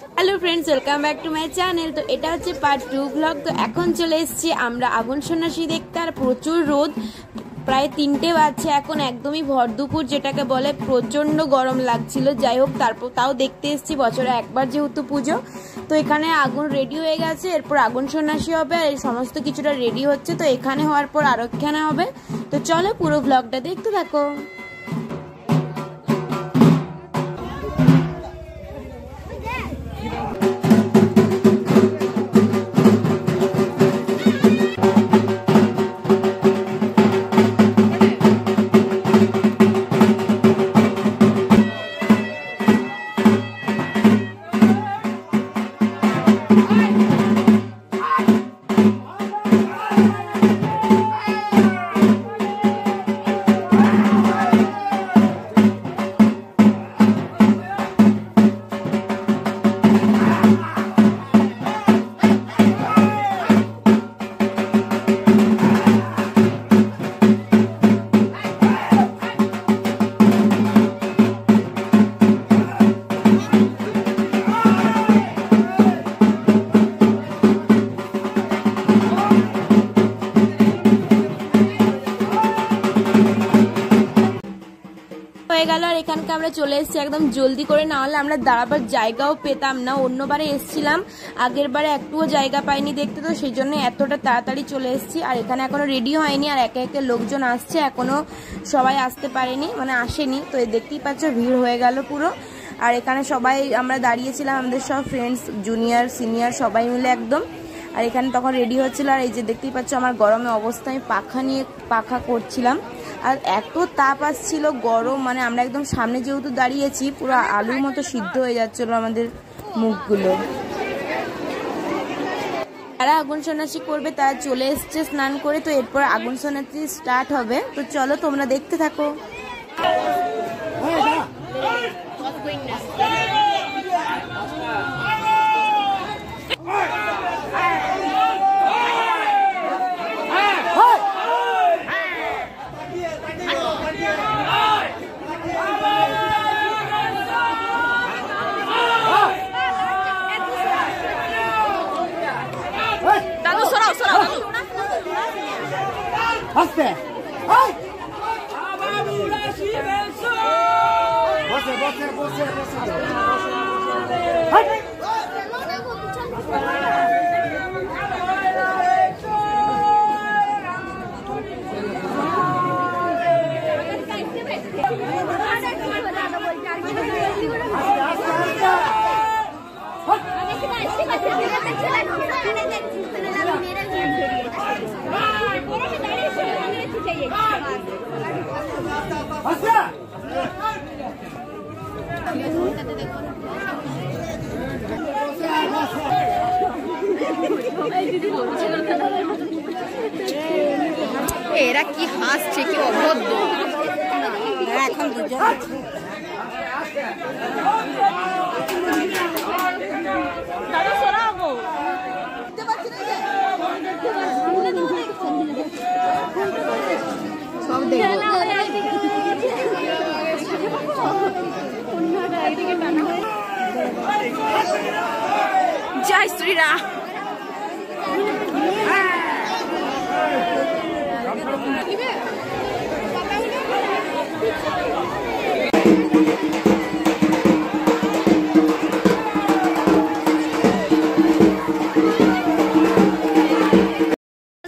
Hello friends, welcome back to my channel. तो এটা হচ্ছে পার্ট 2 ব্লগ। তো এখন চলে এসেছি আমরা আগুন সন্ন্যাসী দেখতে। আর প্রচুর রোদ, প্রায় 3টে বাজছে এখন, একদমই ভর দুপুর যেটাকে বলে। প্রচন্ড গরম লাগছিল। যাই হোক, তারপর তাও দেখতে এসেছি, বছরে একবার যেহেতু পুজো। তো এখানে আগুন রেডি হয়ে গেছে, এরপর আগুন সন্ন্যাসী হবে আর এই সমস্ত কিছুটা রেডি হচ্ছে। তো এখানে হওয়ার পর আরক্ষানা হবে। তো চলো পুরো ব্লগটা দেখতে থাকো। এখানকে আমরা চলে এসেছি একদম জলদি করে, না হলে আমরা দাঁড়াবার জায়গাও পেতাম না। অন্যবারে এসেছিলাম, আগের বারে একটুও জায়গা পাইনি দেখতে, তো সেই জন্য এতটা তাড়াতাড়ি চলে এসেছি। আর এখানে এখনো রেডি হয়নি, আর একে একে লোকজন আসছে, এখনো সবাই আসতে পারেনি, মানে আসেনি। তো দেখতেই পাচ্ছ ভিড় হয়ে গেল পুরো। আর এখানে সবাই আমরা দাঁড়িয়েছিলাম, আমাদের সব ফ্রেন্ডস, জুনিয়র সিনিয়র সবাই মিলে একদম। আর এখানে তখন রেডি হচ্ছিল। আর এই যে দেখতেই পাচ্ছ আমার গরমে অবস্থা, আমি পাখা করছিলাম। আর এত তাপ আসছিল, গরম, মানে আমরা একদম সামনে যেহেতু দাঁড়িয়েছি, পুরো আলুর মতো সিদ্ধ হয়ে যাচ্ছিল আমাদের মুখগুলো। যারা আগুন সন্ন্যাসী করবে তারা চলে এসছে স্নান করে। তো এরপর আগুন সন্ন্যাসী স্টার্ট হবে। তো চলো তোমরা দেখতে থাকো। Aste! Ay! Você. Ay! এরা কি হাসছে, কি অভদ্র। এখন দাদা সরাবো সব দেখবো। জয় শ্রীরাম।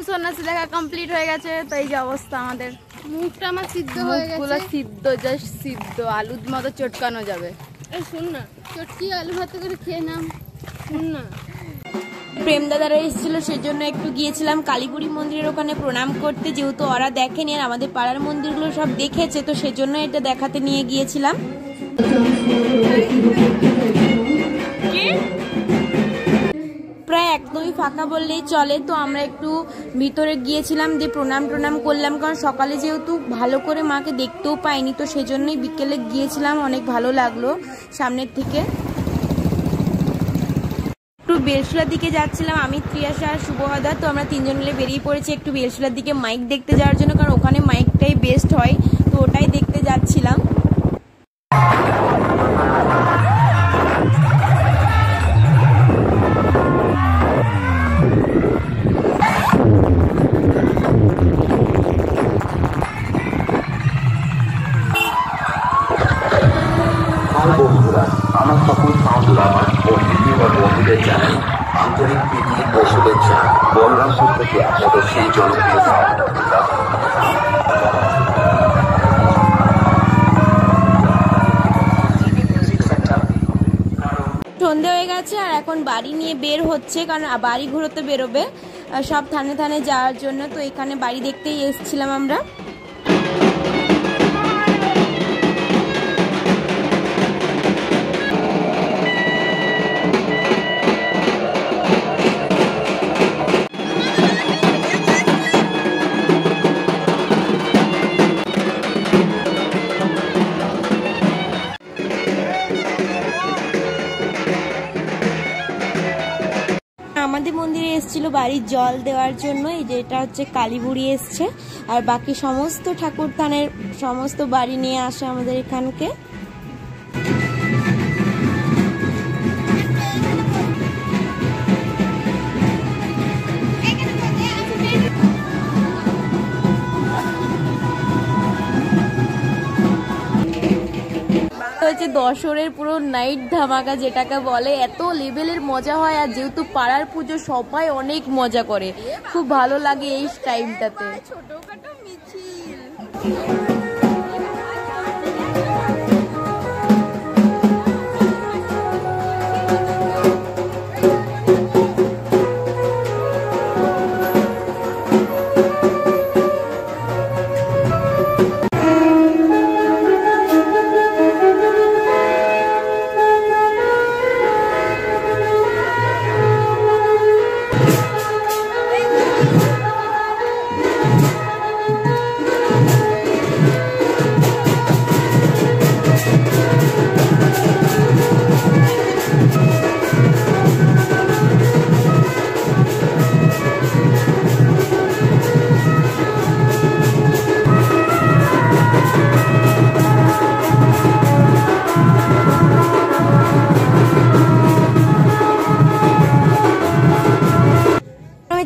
সন্ন্যাসী দেখা কমপ্লিট হয়ে গেছে। তো এই যে অবস্থা, আমাদের মুখটা আমার সিদ্ধ হয়ে গেছে, পুরো সিদ্ধ, জাস্ট সিদ্ধ, আলুর মতো চটকানো যাবে। এই শোন না, চটকি আলু ভাত করে খেয়ে নাম। শোন না, প্রেম দাদারা এসেছিল, সেজন্য একটু গিয়েছিলাম কালীপুরি মন্দিরের ওখানে প্রণাম করতে। যেহেতু ওরা দেখেনি আর আমাদের পাড়ার মন্দিরগুলো সব দেখেছে, তো সেজন্য এটা দেখাতে নিয়ে গিয়েছিলাম। প্রায় একদমই ফাঁকা বললেই চলে। তো আমরা একটু ভিতরে গিয়েছিলাম, যে প্রণাম করলাম, কারণ সকালে যেহেতু ভালো করে মাকে দেখতেও পাইনি, তো সেজন্যই বিকেলে গিয়েছিলাম। অনেক ভালো লাগলো সামনের থেকে। একটু বেলসুলার দিকে যাচ্ছিলাম আমি, ত্রিয়াশা আর শুভহাদা। তো আমরা তিনজন মিলে বেরিয়ে পড়েছি একটু বেলসুলার দিকে মাইক দেখতে যাওয়ার জন্য, কারণ ওখানে মাইকটাই বেস্ট হয়। তো ওটাই দেখতে যাচ্ছিলাম। আপনাদের জানাই আন্তরিক প্রীতি ও শুভেচ্ছা। বলরামপুর থেকে আপনাদের সেই জনপ্রিয় সন্ধে হয়ে গেছে আর এখন বাড়ি নিয়ে বের হচ্ছে, কারণ বাড়ি ঘুরোতে বেরোবে সব থানে থানে যাওয়ার জন্য। তো এখানে বাড়ি দেখতেই এসেছিলাম আমরা। আমাদের মন্দিরে এসেছিল বাড়ির জল দেওয়ার জন্য, এই যে এটা হচ্ছে কালীবুড়ি এসছে, আর বাকি সমস্ত ঠাকুর থানের সমস্ত বাড়ি নিয়ে আসে আমাদের এখানকে। হচ্ছে দশরের পুরো নাইট ধামাকা যেটাকে বলে, এত লেভেলের মজা হয়। আর যেহেতু পাড়ার পুজো সবাই অনেক মজা করে, খুব ভালো লাগে এই টাইমটাতে। ছোটখাটো মিছিল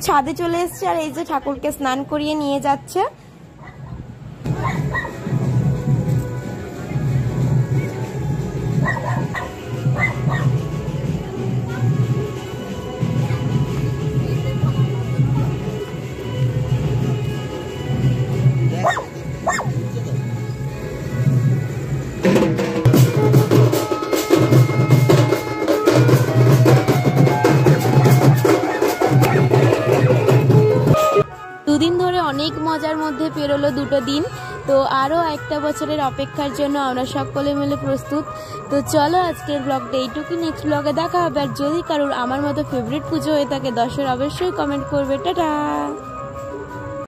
ছাদে চলে এসছে, আর এই যে ঠাকুরকে স্নান করিয়ে নিয়ে যাচ্ছে। দুদিন ধরে অনেক মজার মধ্যে পেরোলো দুটো দিন, তো আরও একটা বছরের অপেক্ষার জন্য আমরা সকলে মিলে প্রস্তুত। তো চলো আজকের ব্লগটা এইটুকুই, নেক্সট ব্লগে দেখা হবে। আর যদি কারোর আমার মতো ফেভারিট পুজো হয়ে থাকে দশের, অবশ্যই কমেন্ট করবে। টাটা।